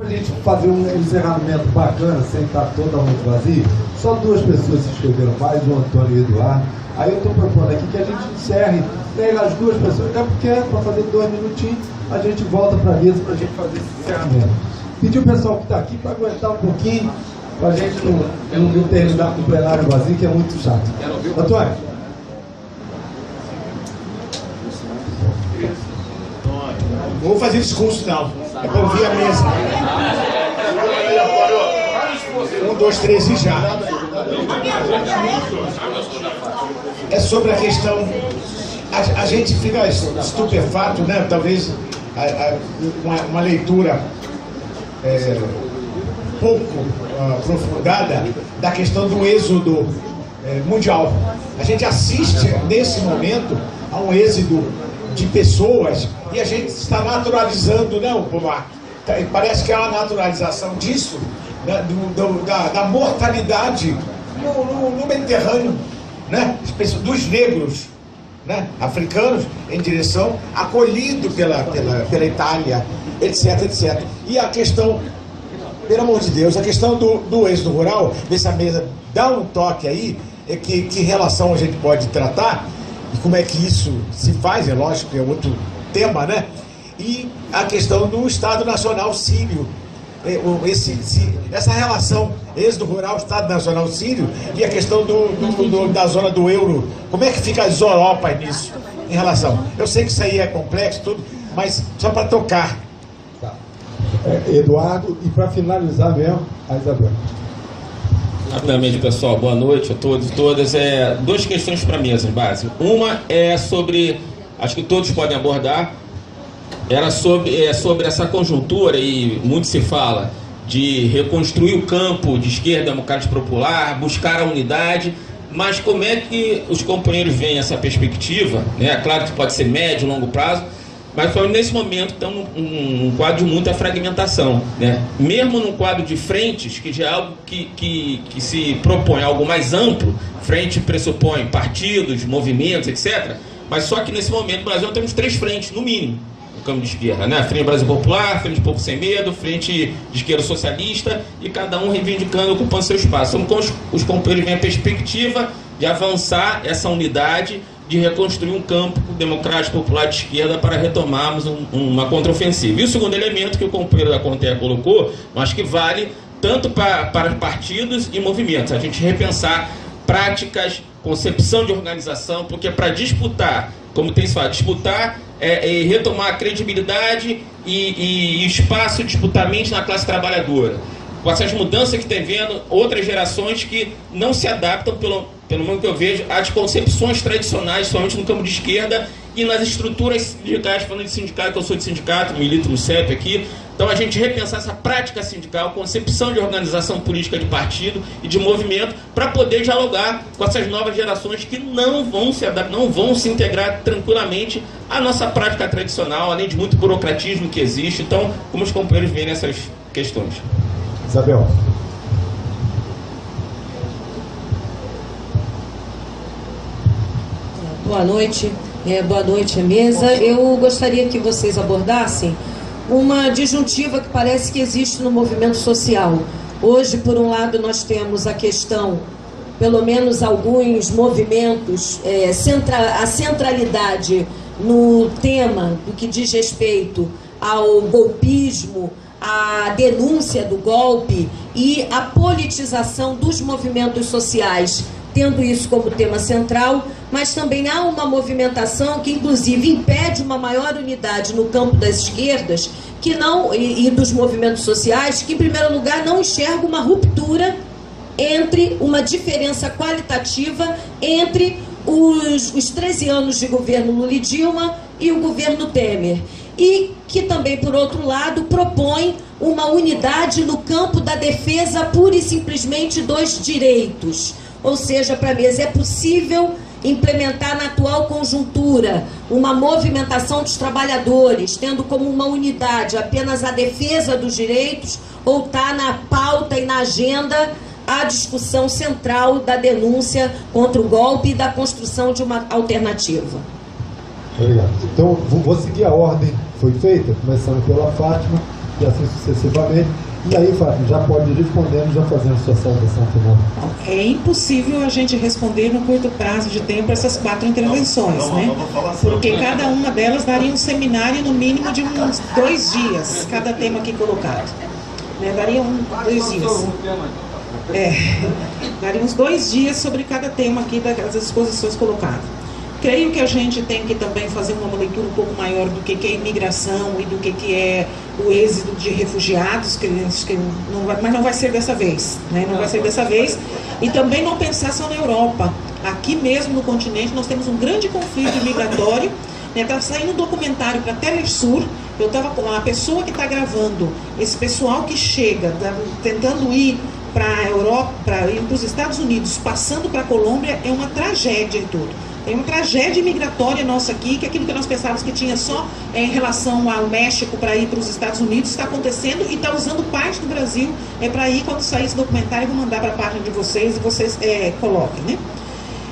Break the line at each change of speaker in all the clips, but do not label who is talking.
Para a gente fazer um encerramento bacana, sem estar totalmente vazio, só 2 pessoas se inscreveram mais, o Antônio e o Eduardo. Aí eu estou propondo aqui que a gente encerre, pega as 2 pessoas, é porque para fazer 2 minutinhos, a gente volta para a mesa para a gente fazer esse encerramento. Pedir o pessoal que está aqui para aguentar um pouquinho, para a gente não terminar com o plenário vazio, que é muito chato. Antônio.
Não vou fazer discurso, não. É para ouvir a mesa. 1, 2, 3 e já. É sobre a questão... A gente fica estupefato, né? Talvez uma leitura pouco aprofundada da questão do êxodo mundial. A gente assiste, nesse momento, a um êxodo de pessoas e a gente está naturalizando, não, parece que é uma naturalização disso, né, da mortalidade no Mediterrâneo, né, dos negros, né, africanos, em direção, acolhido pela Itália, etc, etc. E a questão, pelo amor de Deus, a questão do êxodo rural, nessa mesa, dá um toque aí, que relação a gente pode tratar, e como é que isso se faz, é lógico que é outro tema, né? E a questão do Estado Nacional Sírio, essa relação êxodo rural, Estado Nacional Sírio, e a questão da zona do euro, como é que fica as Europas nisso, em relação? Eu sei que isso aí é complexo, tudo, mas só para tocar.
Tá. Eduardo, e para finalizar mesmo, a Isabel.
Rapidamente, pessoal, boa noite a todos e todas. 2 questões para mesa, base. Uma é sobre, acho que todos podem abordar, era sobre essa conjuntura, e muito se fala, de reconstruir o campo de esquerda democrática popular, buscar a unidade, mas como é que os companheiros veem essa perspectiva, né? Claro que pode ser médio, longo prazo, mas nesse momento estamos num quadro de muita fragmentação, né? Mesmo num quadro de frentes, que já é algo que se propõe algo mais amplo, frente pressupõe partidos, movimentos, etc. Mas só que nesse momento no Brasil temos 3 frentes, no mínimo, no campo de esquerda, né? Frente Brasil Popular, Frente Povo Sem Medo, Frente de Esquerda Socialista, e cada um reivindicando, ocupando seu espaço. Então, os companheiros veem a perspectiva de avançar essa unidade, de reconstruir um campo democrático popular de esquerda para retomarmos uma contraofensiva. E o segundo elemento que o companheiro da Contea colocou, eu acho que vale tanto para partidos e movimentos, a gente repensar práticas, concepção de organização, porque para disputar, como tem se falado, disputar é retomar a credibilidade e espaço disputamente na classe trabalhadora. Com essas mudanças que tem vendo, outras gerações que não se adaptam, pelo menos que eu vejo, às concepções tradicionais, somente no campo de esquerda e nas estruturas sindicais, falando de sindicato, que eu sou de sindicato, milito no CEP aqui. Então a gente repensar essa prática sindical, concepção de organização política de partido e de movimento, para poder dialogar com essas novas gerações que não vão se adaptar, não vão se integrar tranquilamente à nossa prática tradicional, além de muito burocratismo que existe. Então, como os companheiros veem essas questões?
Isabel.
Boa noite, mesa. Eu gostaria que vocês abordassem uma disjuntiva que parece que existe no movimento social. Hoje, por um lado, nós temos a questão, pelo menos alguns movimentos, a centralidade no tema do que diz respeito ao golpismo, a denúncia do golpe e a politização dos movimentos sociais, tendo isso como tema central, mas também há uma movimentação que inclusive impede uma maior unidade no campo das esquerdas e dos movimentos sociais, que em primeiro lugar não enxerga uma ruptura entre uma diferença qualitativa entre os 13 anos de governo Lula e Dilma e o governo Temer, e que também, por outro lado, propõe uma unidade no campo da defesa pura e simplesmente dos direitos. Ou seja, para a mesa, é possível implementar na atual conjuntura uma movimentação dos trabalhadores, tendo como uma unidade apenas a defesa dos direitos, ou está na pauta e na agenda a discussão central da denúncia contra o golpe e da construção de uma alternativa?
Obrigado. Então, vou seguir a ordem que foi feita, começando pela Fátima, e assim sucessivamente. E aí, Fábio, já pode ir respondendo, já fazendo sua saudação final.
É impossível a gente responder no curto prazo de tempo essas 4 intervenções, né? Porque cada uma delas daria um seminário no mínimo de uns 2 dias, cada tema aqui colocado. Né? Daria 2 dias. Daria uns 2 dias sobre cada tema aqui das exposições colocadas. Creio que a gente tem que também fazer uma leitura um pouco maior do que é imigração e do que é o êxodo de refugiados, mas não vai ser dessa vez, né? Não vai ser dessa vez. E também não pensar só na Europa. Aqui mesmo no continente nós temos um grande conflito migratório. Está saindo um documentário para a Telesur. Eu estava com a pessoa que está gravando, esse pessoal que chega, tentando ir para a Europa, para ir para os Estados Unidos, passando para a Colômbia, é uma tragédia e tudo. Tem uma tragédia migratória nossa aqui, que aquilo que nós pensávamos que tinha só em relação ao México para ir para os Estados Unidos, está acontecendo e está usando parte do Brasil para ir. Quando sair esse documentário, eu vou mandar para a página de vocês e vocês coloquem, né?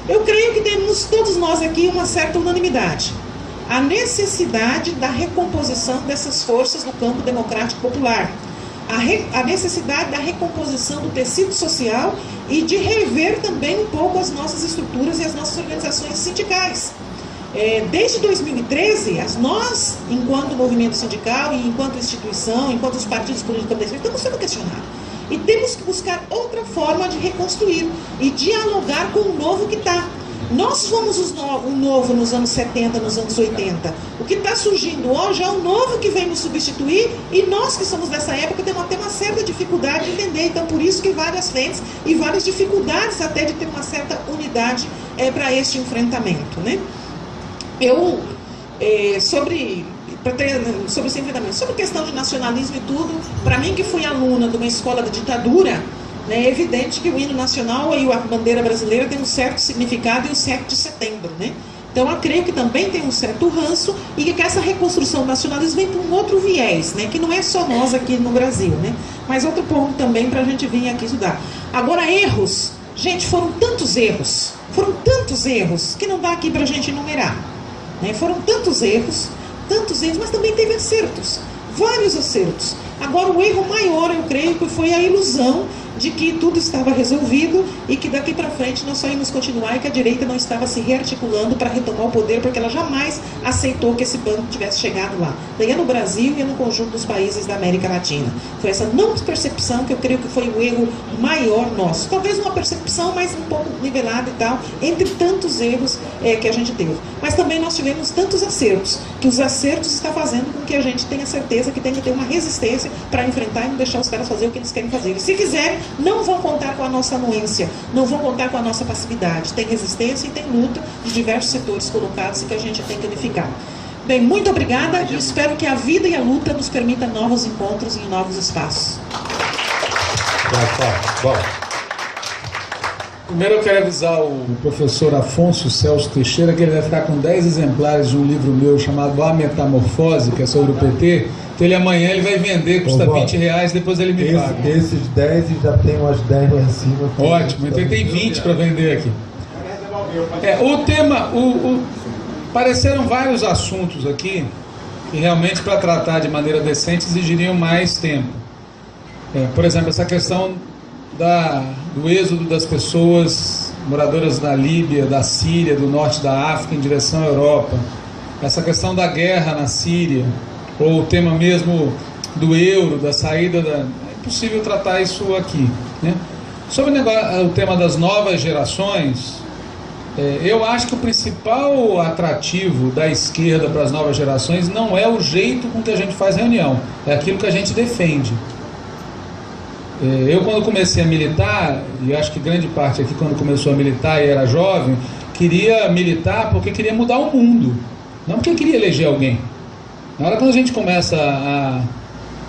Eu creio que temos todos nós aqui uma certa unanimidade. A necessidade da recomposição dessas forças no campo democrático popular. A necessidade da recomposição do tecido social e de rever também um pouco as nossas estruturas e as nossas organizações sindicais. Desde 2013, nós, enquanto movimento sindical e enquanto instituição, enquanto os partidos políticos estamos sendo questionados. E temos que buscar outra forma de reconstruir e dialogar com o novo que está. Nós fomos o novo nos anos 70, nos anos 80. O que está surgindo hoje é o novo que vem nos substituir, e nós que somos dessa época temos até uma certa dificuldade de entender. Então, por isso que várias frentes e várias dificuldades até de ter uma certa unidade para este enfrentamento, né? Sobre esse enfrentamento, sobre questão de nacionalismo e tudo, para mim que fui aluna de uma escola da ditadura, é evidente que o hino nacional e a bandeira brasileira tem um certo significado e o 7 de setembro, né? Então eu creio que também tem um certo ranço e que essa reconstrução do nacionalismo vem por um outro viés, né? Que não é só nós aqui no Brasil, né? Mas outro ponto também para a gente vir aqui estudar. Agora, erros, gente, foram tantos erros que não dá aqui para a gente enumerar, né? Foram tantos erros, mas também teve acertos, vários acertos. Agora, o erro maior, eu creio, que foi a ilusão de que tudo estava resolvido e que daqui para frente nós só íamos continuar e que a direita não estava se rearticulando para retomar o poder, porque ela jamais aceitou que esse banco tivesse chegado lá. Daí é no Brasil e no conjunto dos países da América Latina. Foi essa não percepção que eu creio que foi o erro maior nosso. Talvez uma percepção mais um pouco nivelada e tal, entre tantos erros que a gente teve. Mas também nós tivemos tantos acertos, que os acertos estão fazendo com que a gente tenha certeza que tem que ter uma resistência para enfrentar e não deixar os caras fazer o que eles querem fazer. E se quiserem, não vão contar com a nossa anuência, não vão contar com a nossa passividade. Tem resistência e tem luta de diversos setores colocados e que a gente tem que unificar. Bem, muito obrigada e espero que a vida e a luta nos permitam novos encontros em novos espaços.
Bom,
primeiro eu quero avisar o professor Afonso Celso Teixeira que ele vai ficar com 10 exemplares de um livro meu chamado A Metamorfose, que é sobre o PT. Então ele amanhã ele vai vender, custa R$20, depois ele me paga.
Esses 10 e já tem umas 10 lá em cima.
Ótimo, então tem 20 para vender aqui. O tema, pareceram vários assuntos aqui que realmente para tratar de maneira decente exigiriam mais tempo. Por exemplo, essa questão do êxodo das pessoas moradoras da Líbia, da Síria, do norte da África em direção à Europa. Essa questão da guerra na Síria, ou o tema mesmo do euro, da saída É impossível tratar isso aqui, né? Sobre o tema das novas gerações, eu acho que o principal atrativo da esquerda para as novas gerações não é o jeito com que a gente faz reunião, é aquilo que a gente defende. Eu, quando comecei a militar, e acho que grande parte aqui quando começou a militar e era jovem, queria militar porque queria mudar o mundo, não porque queria eleger alguém. Na hora que a gente começa a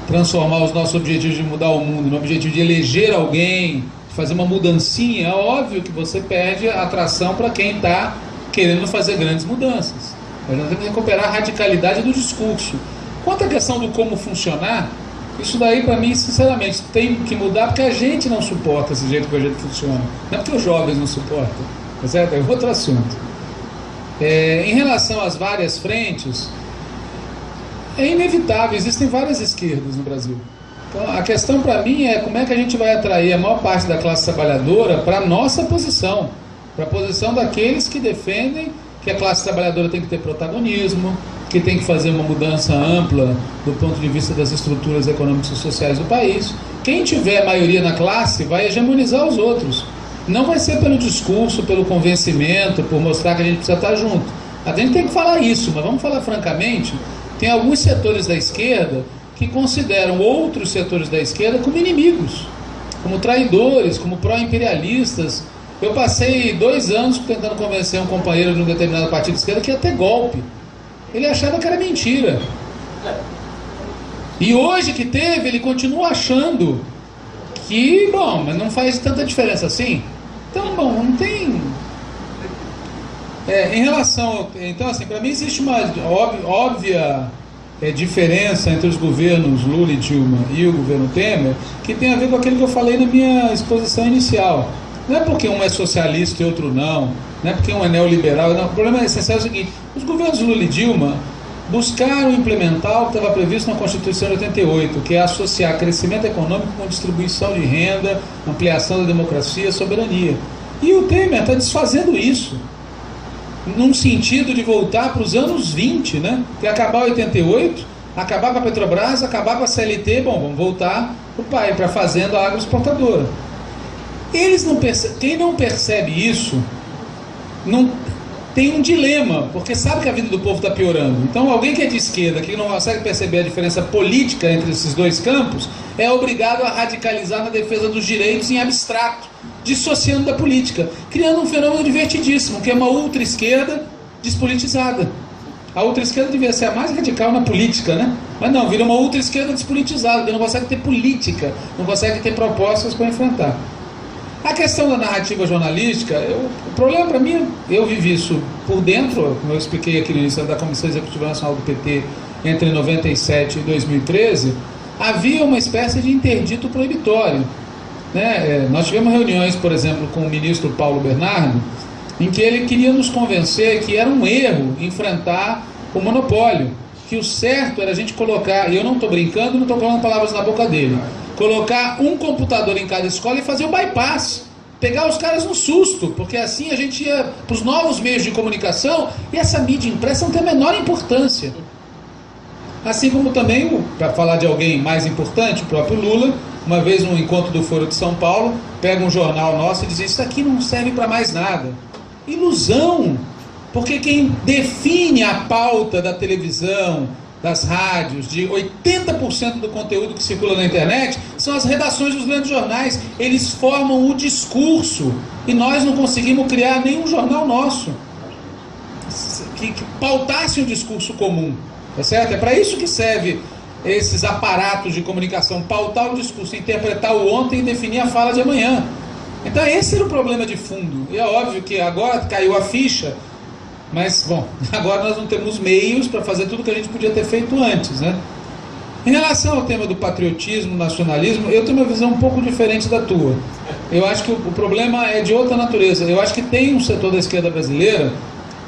transformar os nossos objetivos de mudar o mundo no objetivo de eleger alguém, fazer uma mudancinha, é óbvio que você perde a atração para quem está querendo fazer grandes mudanças. Nós temos que recuperar a radicalidade do discurso. Quanto à questão do como funcionar, isso daí para mim, sinceramente, tem que mudar porque a gente não suporta esse jeito que a gente funciona. Não é porque os jovens não suportam, tá certo? É outro assunto. Em relação às várias frentes, é inevitável, existem várias esquerdas no Brasil. Então, a questão para mim é como é que a gente vai atrair a maior parte da classe trabalhadora para a nossa posição, para a posição daqueles que defendem que a classe trabalhadora tem que ter protagonismo, que tem que fazer uma mudança ampla do ponto de vista das estruturas econômicas e sociais do país. Quem tiver maioria na classe vai hegemonizar os outros. Não vai ser pelo discurso, pelo convencimento, por mostrar que a gente precisa estar junto. A gente tem que falar isso, mas vamos falar francamente, tem alguns setores da esquerda que consideram outros setores da esquerda como inimigos, como traidores, como pró-imperialistas. Eu passei 2 anos tentando convencer um companheiro de um determinado partido de esquerda que ia ter golpe. Ele achava que era mentira. E hoje que teve, ele continua achando que, bom, mas não faz tanta diferença assim. Então, bom, não tem... em relação... Então, assim, para mim existe uma óbvia diferença entre os governos Lula e Dilma e o governo Temer, que tem a ver com aquilo que eu falei na minha exposição inicial. Não é porque um é socialista e outro não é porque um é neoliberal, não. O problema essencial é o seguinte: os governos Lula e Dilma buscaram implementar o que estava previsto na Constituição de 88, que é associar crescimento econômico com distribuição de renda, ampliação da democracia, soberania. E o Temer está desfazendo isso, num sentido de voltar para os anos 20, né? Que é acabar 88, acabar com a Petrobras, acabar com a CLT, bom, vamos voltar para a fazenda agroexportadora. Quem não percebe isso, não tem um dilema, porque sabe que a vida do povo está piorando. Então alguém que é de esquerda, que não consegue perceber a diferença política entre esses dois campos, é obrigado a radicalizar na defesa dos direitos em abstrato, dissociando da política, criando um fenômeno divertidíssimo, que é uma ultra-esquerda despolitizada. A ultra-esquerda devia ser a mais radical na política, né? Mas não, vira uma ultra-esquerda despolitizada, que não consegue ter política, não consegue ter propostas para enfrentar. A questão da narrativa jornalística, o problema para mim, eu vivi isso por dentro, como eu expliquei aqui no início da Comissão Executiva Nacional do PT, entre 97 e 2013, havia uma espécie de interdito proibitório, né? Nós tivemos reuniões, por exemplo, com o ministro Paulo Bernardo, em que ele queria nos convencer que era um erro enfrentar o monopólio, que o certo era a gente colocar, e eu não estou brincando, não estou colocando palavras na boca dele, colocar um computador em cada escola e fazer o bypass, pegar os caras no susto, porque assim a gente ia para os novos meios de comunicação e essa mídia impressa não tem a menor importância. Assim como também, para falar de alguém mais importante, o próprio Lula, uma vez num encontro do Foro de São Paulo, pega um jornal nosso e diz: isso aqui não serve para mais nada. Ilusão, porque quem define a pauta da televisão, das rádios, de 80% do conteúdo que circula na internet, são as redações dos grandes jornais. Eles formam o discurso e nós não conseguimos criar nenhum jornal nosso que pautasse um discurso comum, tá certo? É para isso que serve esses aparatos de comunicação, pautar o discurso, interpretar o ontem e definir a fala de amanhã. Então esse era o problema de fundo, e é óbvio que agora caiu a ficha. Mas, bom, agora nós não temos meios para fazer tudo que a gente podia ter feito antes, né? Em relação ao tema do patriotismo, nacionalismo, eu tenho uma visão um pouco diferente da tua. Eu acho que o problema é de outra natureza. Eu acho que tem um setor da esquerda brasileira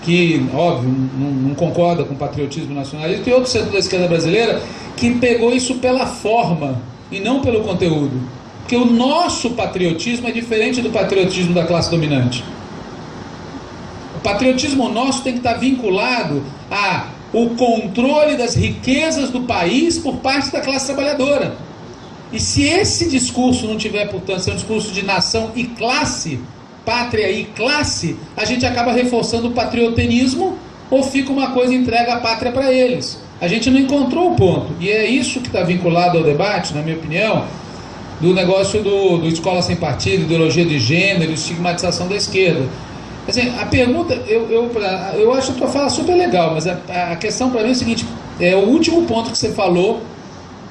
que, óbvio, não concorda com patriotismo e nacionalismo. Tem outro setor da esquerda brasileira que pegou isso pela forma e não pelo conteúdo. Porque o nosso patriotismo é diferente do patriotismo da classe dominante. O patriotismo nosso tem que estar vinculado ao controle das riquezas do país por parte da classe trabalhadora. E se esse discurso não tiver, portanto, ser um discurso de nação e classe, pátria e classe, a gente acaba reforçando o patrioterismo ou fica uma coisa entregue à pátria para eles. A gente não encontrou o ponto. E é isso que está vinculado ao debate, na minha opinião, do negócio do escola sem partido, ideologia de gênero, estigmatização da esquerda. Assim, a pergunta, eu acho a tua fala super legal, mas a questão para mim é o seguinte: é o último ponto que você falou,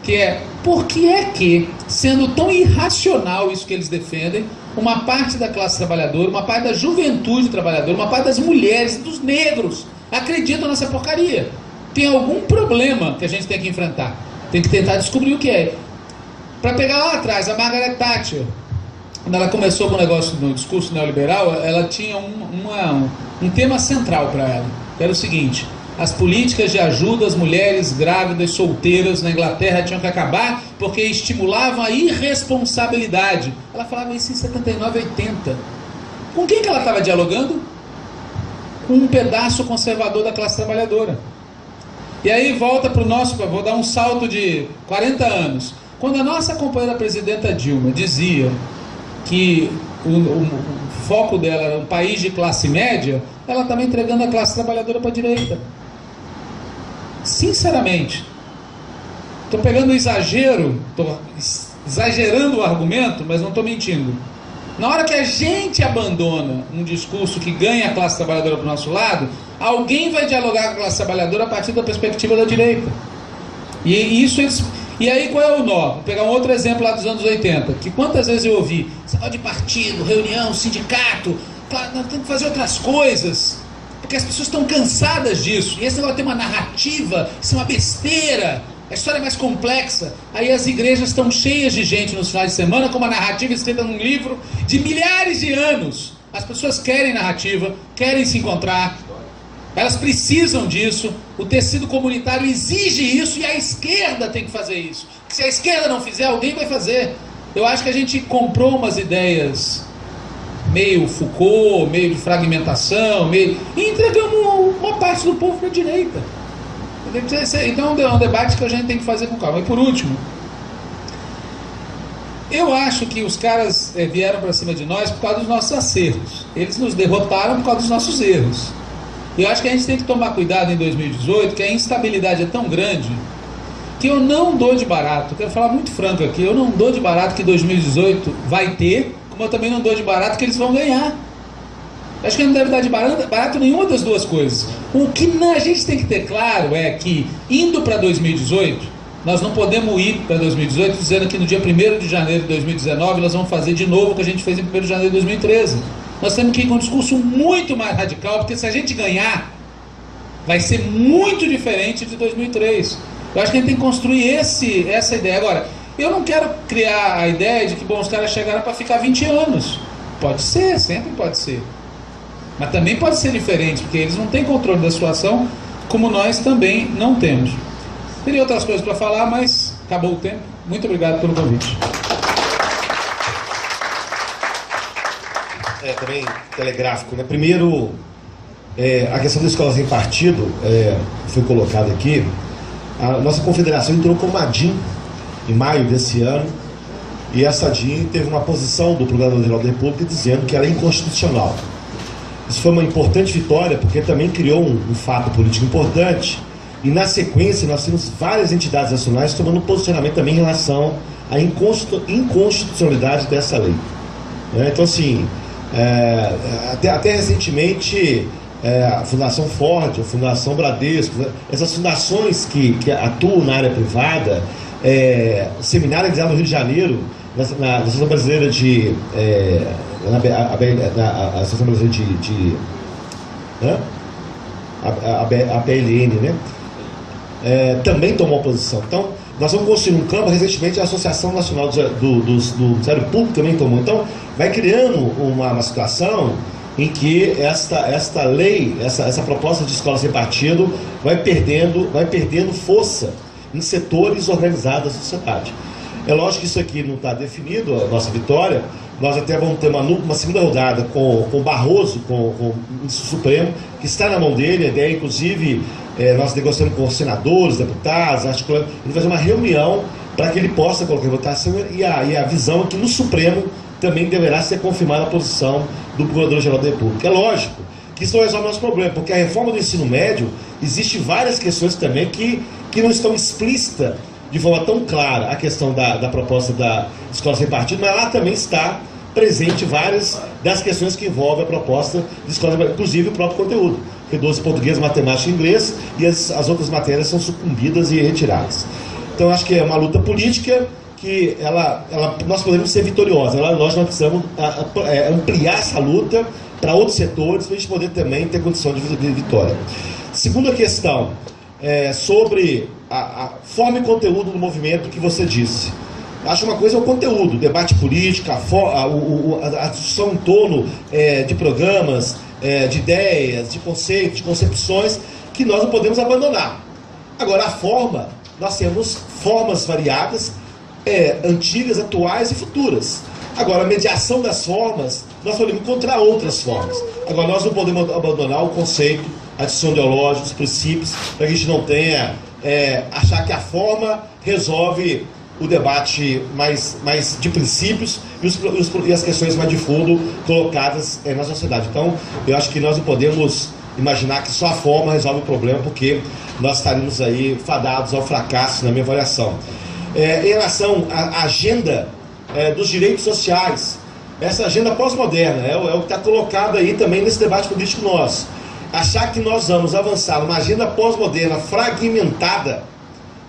que é por que é que, sendo tão irracional isso que eles defendem, uma parte da classe trabalhadora, uma parte da juventude trabalhadora, uma parte das mulheres, dos negros, acreditam nessa porcaria? Tem algum problema que a gente tem que enfrentar, tem que tentar descobrir o que é. Para pegar lá atrás, a Margaret Thatcher, quando ela começou com o negócio no discurso neoliberal, ela tinha um tema central para ela, que era o seguinte: As políticas de ajuda às mulheres grávidas solteiras na Inglaterra tinham que acabar porque estimulavam a irresponsabilidade. Ela falava isso em 79, 80. Com quem que ela estava dialogando? Com um pedaço conservador da classe trabalhadora. E aí volta para o nosso, vou dar um salto de 40 anos. Quando a nossa companheira presidenta Dilma dizia que o foco dela era um país de classe média, ela estava entregando a classe trabalhadora para a direita. Sinceramente, estou pegando o exagero, estou exagerando o argumento, mas não estou mentindo. Na hora que a gente abandona um discurso que ganha a classe trabalhadora para o nosso lado, alguém vai dialogar com a classe trabalhadora a partir da perspectiva da direita. E aí qual é o nó? Vou pegar um outro exemplo lá dos anos 80, que quantas vezes eu ouvi, sala de partido, reunião, sindicato, claro, nós temos que fazer outras coisas, porque as pessoas estão cansadas disso, e esse negócio tem uma narrativa, isso é uma besteira, a história é mais complexa. Aí as igrejas estão cheias de gente nos finais de semana com uma narrativa escrita num livro de milhares de anos. As pessoas querem narrativa, querem se encontrar, elas precisam disso, o tecido comunitário exige isso e a esquerda tem que fazer isso. Se a esquerda não fizer, alguém vai fazer. Eu acho que a gente comprou umas ideias meio Foucault, meio de fragmentação, e entregamos uma parte do povo para a direita. Então é um debate que a gente tem que fazer com calma. E por último, eu acho que os caras vieram para cima de nós por causa dos nossos acertos. Eles nos derrotaram por causa dos nossos erros. Eu acho que a gente tem que tomar cuidado em 2018, que a instabilidade é tão grande, que eu não dou de barato, quero falar muito franco aqui, eu não dou de barato que 2018 vai ter, como eu também não dou de barato que eles vão ganhar. Eu acho que não deve dar de barato nenhuma das duas coisas. O que a gente tem que ter claro é que, indo para 2018, nós não podemos ir para 2018 dizendo que no dia 1º de janeiro de 2019 nós vamos fazer de novo o que a gente fez em 1º de janeiro de 2013. Nós temos que ir com um discurso muito mais radical, porque se a gente ganhar, vai ser muito diferente de 2003. Eu acho que a gente tem que construir essa ideia. Agora, eu não quero criar a ideia de que os caras chegaram para ficar 20 anos. Pode ser, sempre pode ser. Mas também pode ser diferente, porque eles não têm controle da situação, como nós também não temos. Teria outras coisas para falar, mas acabou o tempo. Muito obrigado pelo convite.
Também telegráfico, né? Primeiro, a questão da escola sem partido foi colocada aqui. A nossa confederação entrou com uma DIN em maio desse ano, e essa DIN teve uma posição do Procurador-Geral da República dizendo que ela é inconstitucional. Isso foi uma importante vitória, porque também criou um fato político importante, e na sequência nós temos várias entidades nacionais tomando posicionamento também em relação à inconstitucionalidade dessa lei. Então, assim, até recentemente a Fundação Ford, a Fundação Bradesco, essas fundações que atuam na área privada, o seminário realizado no Rio de Janeiro, na Associação Brasileira de a Associação Brasileira a PLN, né? Também tomou posição. Então, nós vamos construir um campo. Recentemente a Associação Nacional do Ministério Público também tomou. Então, vai criando uma situação em que esta lei, essa proposta de escola sem partido vai perdendo força em setores organizados da sociedade. É lógico que isso aqui não está definido, a nossa vitória. Nós até vamos ter uma segunda rodada com o Barroso, com o ministro Supremo, que está na mão dele. A ideia, inclusive, nós negociamos com os senadores, deputados, articulando, ele vai fazer uma reunião para que ele possa colocar em votação, e a visão é que no Supremo também deverá ser confirmada a posição do Procurador-Geral da República. É lógico que isso não resolve o nosso problema, porque a reforma do ensino médio, existe várias questões também que não estão explícitas de forma tão clara. A questão da proposta da escola sem partido, mas lá também está presente várias das questões que envolvem a proposta de escola sem partido, inclusive o próprio conteúdo, porque 12 português, matemática e inglês, e as outras matérias são sucumbidas e retiradas. Então, acho que é uma luta política que nós podemos ser vitoriosos. Nós precisamos ampliar essa luta para outros setores, para a gente poder também ter condição de vitória. Segunda questão, sobre a forma e conteúdo do movimento que você disse. Acho uma coisa é o conteúdo, o debate político, a discussão em torno de programas, de ideias, de conceitos, de concepções, que nós não podemos abandonar. Agora, a forma, nós temos formas variadas, antigas, atuais e futuras. Agora, a mediação das formas, nós podemos encontrar outras formas. Agora, nós não podemos abandonar o conceito, a discussão ideológica, os princípios, para que a gente não tenha, achar que a forma resolve o debate mais de princípios e as questões mais de fundo colocadas na sociedade. Então, eu acho que nós não podemos imaginar que só a forma resolve o problema, porque nós estaríamos aí fadados ao fracasso, na minha avaliação. Em relação à agenda dos direitos sociais, essa agenda pós-moderna é o que está colocado aí também nesse debate político nosso. Achar que nós vamos avançar numa agenda pós-moderna fragmentada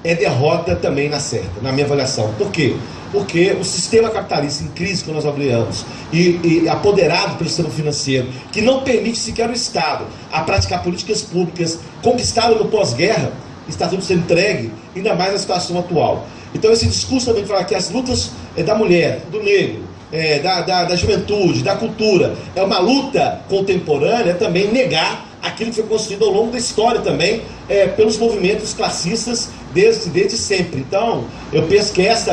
é derrota também na certa, na minha avaliação. Por quê? Porque o sistema capitalista em crise que nós avaliamos e apoderado pelo sistema financeiro, que não permite sequer o Estado a praticar políticas públicas conquistadas no pós-guerra, está tudo sendo entregue, ainda mais na situação atual. Então esse discurso também fala que as lutas da mulher, do negro, da juventude, da cultura, é uma luta contemporânea, é também negar aquilo que foi construído ao longo da história também, pelos movimentos classistas desde sempre. Então, eu penso que essa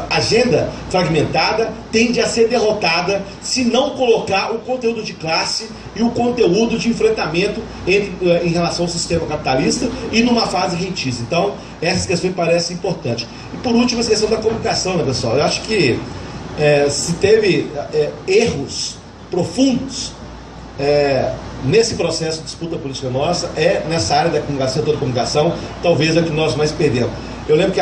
agenda fragmentada tende a ser derrotada se não colocar o conteúdo de classe e o conteúdo de enfrentamento em relação ao sistema capitalista e numa fase rentista. Então, essas questões parecem importantes. E por último, a questão da comunicação, né, pessoal? Eu acho que se teve erros profundos nesse processo de disputa política nossa, nessa área da comunicação, setor da comunicação, talvez é que nós mais perdemos. Eu lembro que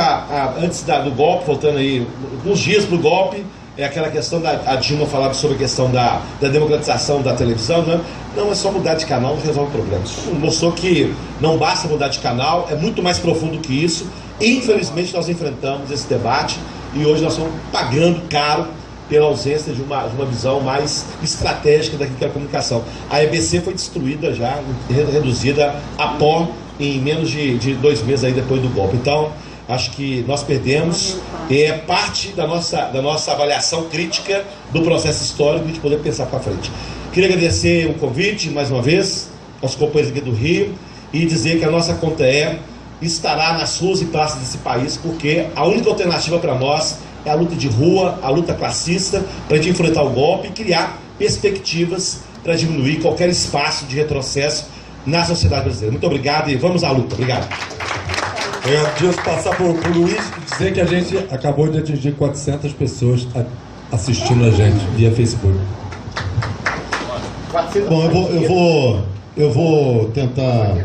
antes do golpe, faltando aí alguns dias para o golpe, aquela questão a Dilma falava sobre a questão da democratização da televisão, né? Não é só mudar de canal, não resolve problemas. Mostrou que não basta mudar de canal, é muito mais profundo que isso. Infelizmente nós enfrentamos esse debate e hoje nós estamos pagando caro pela ausência de uma visão mais estratégica daquilo que é a comunicação. A EBC foi destruída já, reduzida a pó em menos de 2 meses aí depois do golpe. Então, acho que nós perdemos, é parte da nossa avaliação crítica do processo histórico de poder pensar para frente. Queria agradecer o convite, mais uma vez, aos companheiros aqui do Rio, e dizer que a nossa conta estará nas ruas e praças desse país, porque a única alternativa para nós é a luta de rua, a luta classista, para a gente enfrentar o golpe e criar perspectivas para diminuir qualquer espaço de retrocesso na sociedade brasileira. Muito obrigado e vamos à luta. Obrigado.
Eu queria passar por Luiz e dizer que a gente acabou de atingir 400 pessoas assistindo a gente via Facebook.
Bom, eu vou tentar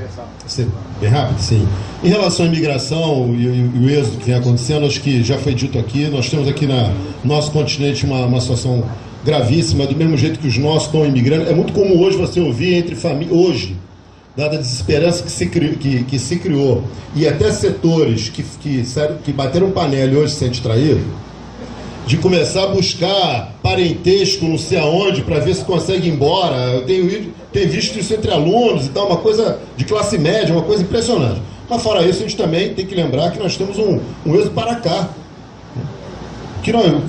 ser bem rápido, sim. Em relação à imigração e o êxodo que vem acontecendo, acho que já foi dito aqui, nós temos aqui no nosso continente uma situação gravíssima, do mesmo jeito que os nossos estão imigrando. É muito comum hoje você ouvir entre famílias, hoje, dada a desesperança que se criou, e até setores que bateram panela e hoje se sentem traídos, de começar a buscar parentesco não sei aonde para ver se consegue ir embora. Eu tenho visto isso entre alunos e tal, uma coisa de classe média, uma coisa impressionante. Mas fora isso, a gente também tem que lembrar que nós temos um êxodo para cá.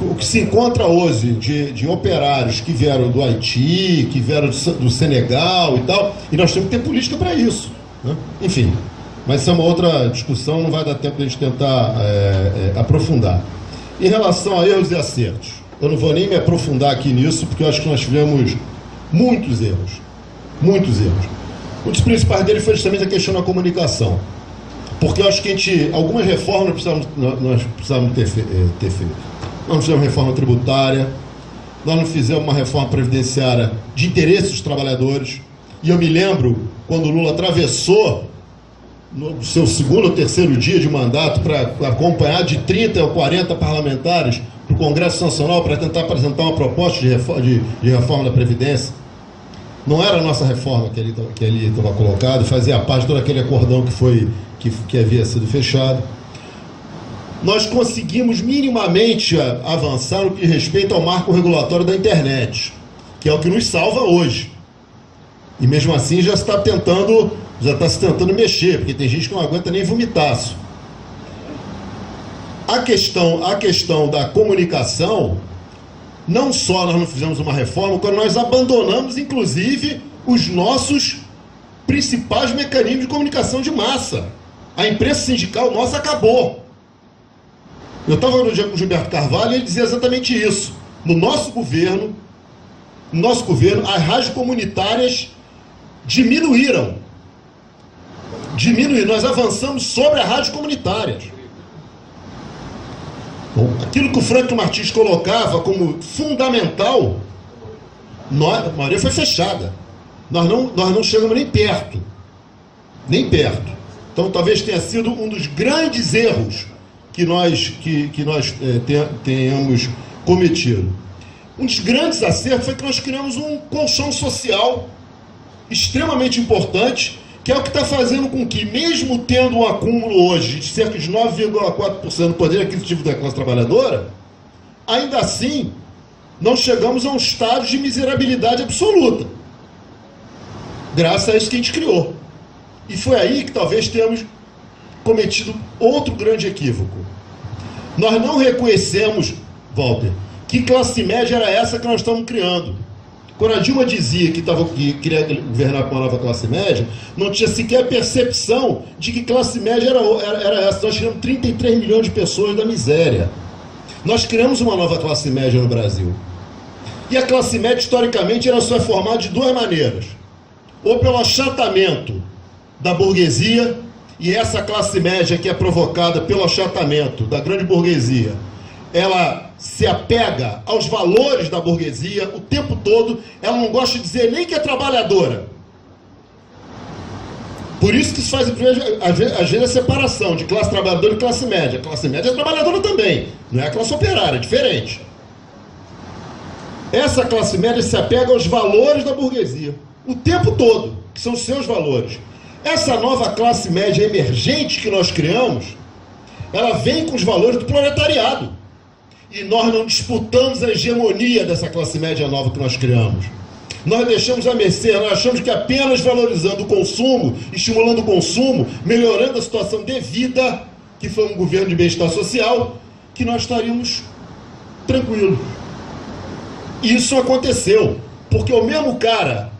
O que se encontra hoje de operários que vieram do Haiti, que vieram do Senegal e tal, e nós temos que ter política para isso, né? Enfim, mas isso é uma outra discussão, não vai dar tempo de a gente tentar aprofundar. Em relação a erros e acertos, eu não vou nem me aprofundar aqui nisso, porque eu acho que nós tivemos muitos erros. Muitos erros. Um dos principais deles foi justamente a questão da comunicação. Porque eu acho que algumas reformas nós precisávamos ter feito. Nós não fizemos reforma tributária, nós não fizemos uma reforma previdenciária de interesse dos trabalhadores. E eu me lembro quando o Lula atravessou no seu segundo ou terceiro dia de mandato para acompanhar de 30 ou 40 parlamentares para o Congresso Nacional para tentar apresentar uma proposta de reforma da Previdência. Não era a nossa reforma que ali estava colocado, fazia parte de todo aquele acordão que havia sido fechado. Nós conseguimos minimamente avançar no que respeita ao marco regulatório da internet, que é o que nos salva hoje. E mesmo assim já está se tentando mexer, porque tem gente que não aguenta nem vomitaço. A questão da comunicação, não só nós não fizemos uma reforma, quando nós abandonamos, inclusive, os nossos principais mecanismos de comunicação de massa. A imprensa sindical nossa acabou. Eu estava no dia com o Gilberto Carvalho e ele dizia exatamente isso. No nosso governo, as rádios comunitárias diminuíram. Nós avançamos sobre as rádios comunitárias. Bom, aquilo que o Franklin Martins colocava como fundamental, a maioria foi fechada. Nós não chegamos nem perto. Nem perto. Então talvez tenha sido um dos grandes erros que nós tenhamos cometido. Um dos grandes acertos foi que nós criamos um colchão social extremamente importante, que é o que está fazendo com que, mesmo tendo um acúmulo hoje de cerca de 9,4% do poder aquisitivo da classe trabalhadora, ainda assim não chegamos a um estado de miserabilidade absoluta, graças a isso que a gente criou. E foi aí que talvez tenhamos cometido outro grande equívoco. Nós não reconhecemos, Walter, que classe média era essa que nós estamos criando. Quando a Dilma dizia que queria governar com uma nova classe média, não tinha sequer a percepção de que classe média era essa. Nós tiramos 33 milhões de pessoas da miséria. Nós criamos uma nova classe média no Brasil. E a classe média, historicamente, ela só é formada de duas maneiras. Ou pelo achatamento da burguesia, e essa classe média que é provocada pelo achatamento da grande burguesia, ela se apega aos valores da burguesia o tempo todo, ela não gosta de dizer nem que é trabalhadora. Por isso que se faz, às vezes, a separação de classe trabalhadora e classe média. A classe média é trabalhadora também, não é a classe operária, é diferente. Essa classe média se apega aos valores da burguesia o tempo todo, que são os seus valores. Essa nova classe média emergente que nós criamos, ela vem com os valores do proletariado. E nós não disputamos a hegemonia dessa classe média nova que nós criamos. Nós deixamos a mercê, nós achamos que apenas valorizando o consumo, estimulando o consumo, melhorando a situação de vida, que foi um governo de bem-estar social, que nós estaríamos tranquilos. Isso aconteceu, porque o mesmo cara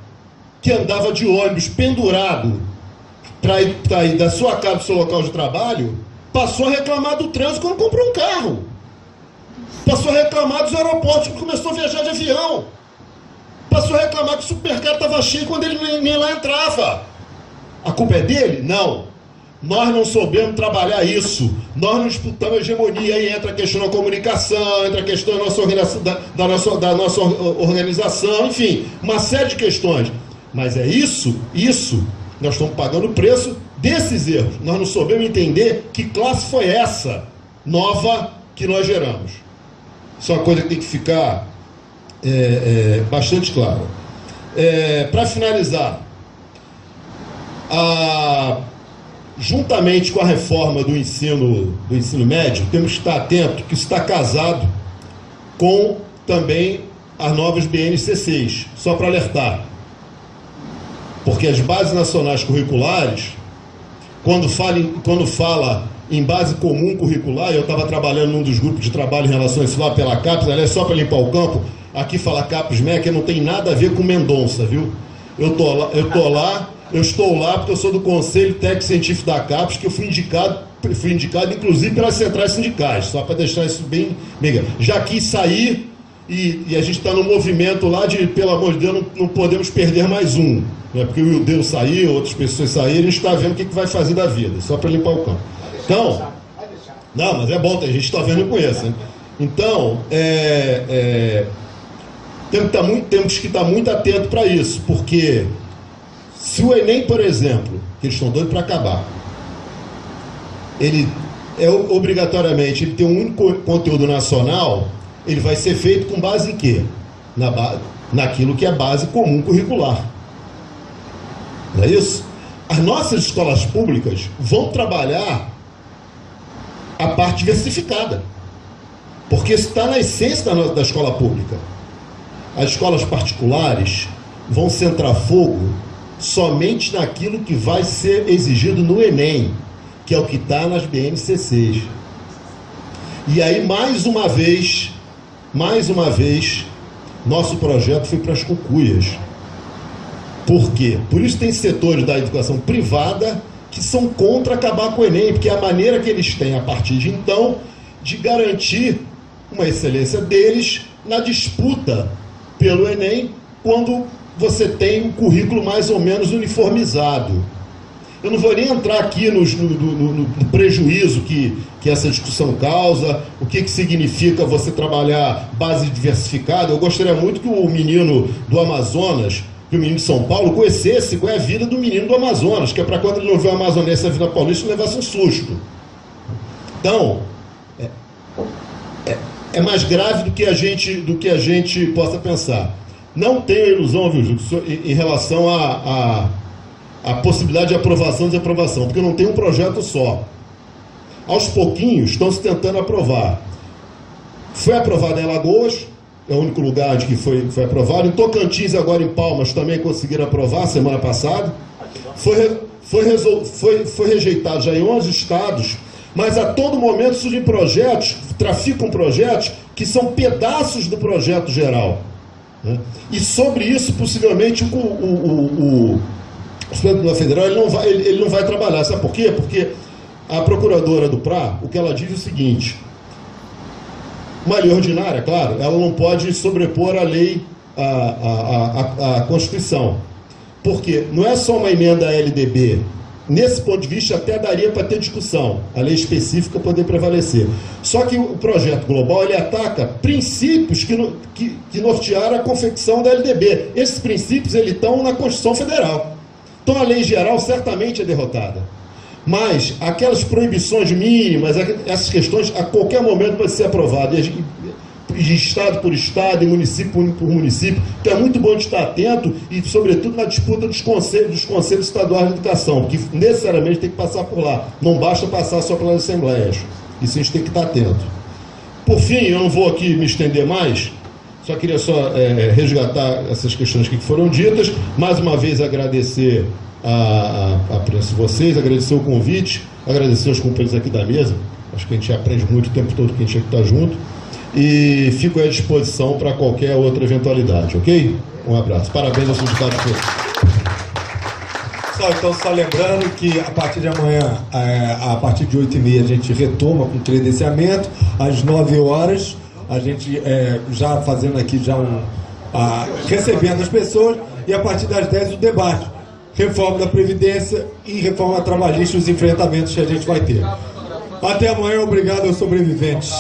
que andava de ônibus pendurado para ir da sua casa para o seu local de trabalho, passou a reclamar do trânsito quando comprou um carro. Passou a reclamar dos aeroportos quando começou a viajar de avião. Passou a reclamar que o supermercado estava cheio quando ele nem lá entrava. A culpa é dele? Não. Nós não soubemos trabalhar isso. Nós não disputamos a hegemonia. Aí entra a questão da comunicação, entra a questão da nossa organização, enfim, uma série de questões. Mas é isso, nós estamos pagando o preço desses erros. Nós não soubemos entender que classe foi essa nova que nós geramos. Isso é uma coisa que tem que ficar bastante clara. Para finalizar, juntamente com a reforma do ensino médio, temos que estar atento que isso está casado com também as novas BNCCs, só para alertar. Porque as bases nacionais curriculares, quando fala em base comum curricular, eu estava trabalhando num dos grupos de trabalho em relação a isso lá pela CAPES, aliás, só para limpar o campo, aqui fala CAPES-MEC, não tem nada a ver com Mendonça, viu? Eu estou lá porque eu sou do Conselho Técnico Científico da CAPES, que eu fui indicado inclusive pelas centrais sindicais, só para deixar isso bem... Já quis sair e a gente está no movimento lá de, pelo amor de Deus, não podemos perder mais um. Né? Porque o Ildeu saiu, outras pessoas saíram, a gente está vendo o que vai fazer da vida, só para limpar o campo. Então, não, mas é bom, a gente está vendo e conhece. Né? Então, temos que estar muito atento para isso, porque se o Enem, por exemplo, que eles estão doidos para acabar, ele obrigatoriamente ele tem um único conteúdo nacional, ele vai ser feito com base em quê? Naquilo que é base comum curricular. Não é isso? As nossas escolas públicas vão trabalhar a parte diversificada, porque isso está na essência da escola pública. As escolas particulares vão centrar fogo somente naquilo que vai ser exigido no Enem, que é o que está nas BNCCs. E aí, mais uma vez, nosso projeto foi para as cucuias. Por quê? Por isso tem setores da educação privada que são contra acabar com o Enem, porque é a maneira que eles têm, a partir de então, de garantir uma excelência deles na disputa pelo Enem, quando você tem um currículo mais ou menos uniformizado. Eu não vou nem entrar aqui no prejuízo que essa discussão causa, o que significa você trabalhar base diversificada. Eu gostaria muito que o menino do Amazonas, que o menino de São Paulo, conhecesse qual é a vida do menino do Amazonas, que é para quando ele não vê o amazonense na Vila Paulista, levasse um susto. Então, é mais grave do que a gente possa pensar. Não tenho ilusão, viu, Júlio, em relação à possibilidade de aprovação e desaprovação, porque não tem um projeto só. Aos pouquinhos estão se tentando aprovar. Foi aprovado em Alagoas, é o único lugar onde que foi aprovado. Em Tocantins, agora em Palmas, também conseguiram aprovar semana passada. Foi rejeitado já em 11 estados, mas a todo momento surgem projetos, traficam projetos que são pedaços do projeto geral. Né? E sobre isso, possivelmente, o Supremo Tribunal Federal ele não vai trabalhar. Sabe por quê? Porque a procuradora do PRA, o que ela diz é o seguinte: uma lei ordinária, claro, ela não pode sobrepor a lei, a Constituição. Porque não é só uma emenda à LDB. Nesse ponto de vista, até daria para ter discussão, a lei específica poder prevalecer. Só que o projeto global, ele ataca princípios que nortearam a confecção da LDB. Esses princípios, eles estão na Constituição Federal. Então, a lei geral certamente é derrotada. Mas aquelas proibições mínimas, essas questões, a qualquer momento vai ser aprovada. De estado por estado, e município por município. Então é muito bom de estar atento e, sobretudo, na disputa dos conselhos estaduais de educação, porque necessariamente tem que passar por lá. Não basta passar só pelas assembleias. Isso a gente tem que estar atento. Por fim, eu não vou aqui me estender mais, só queria resgatar essas questões que foram ditas. Mais uma vez agradecer a presença de vocês, agradecer o convite, agradecer aos companheiros aqui da mesa. Acho que a gente aprende muito o tempo todo que a gente está junto. E fico à disposição para qualquer outra eventualidade, ok? Um abraço. Parabéns ao Sindicato de Professores.
Pessoal, então, só lembrando que a partir de amanhã, a partir de 8h30, a gente retoma com credenciamento. Às 9 horas, a gente já fazendo aqui recebendo as pessoas. E a partir das 10 o debate. Reforma da Previdência e reforma trabalhista, os enfrentamentos que a gente vai ter. Até amanhã, obrigado aos sobreviventes.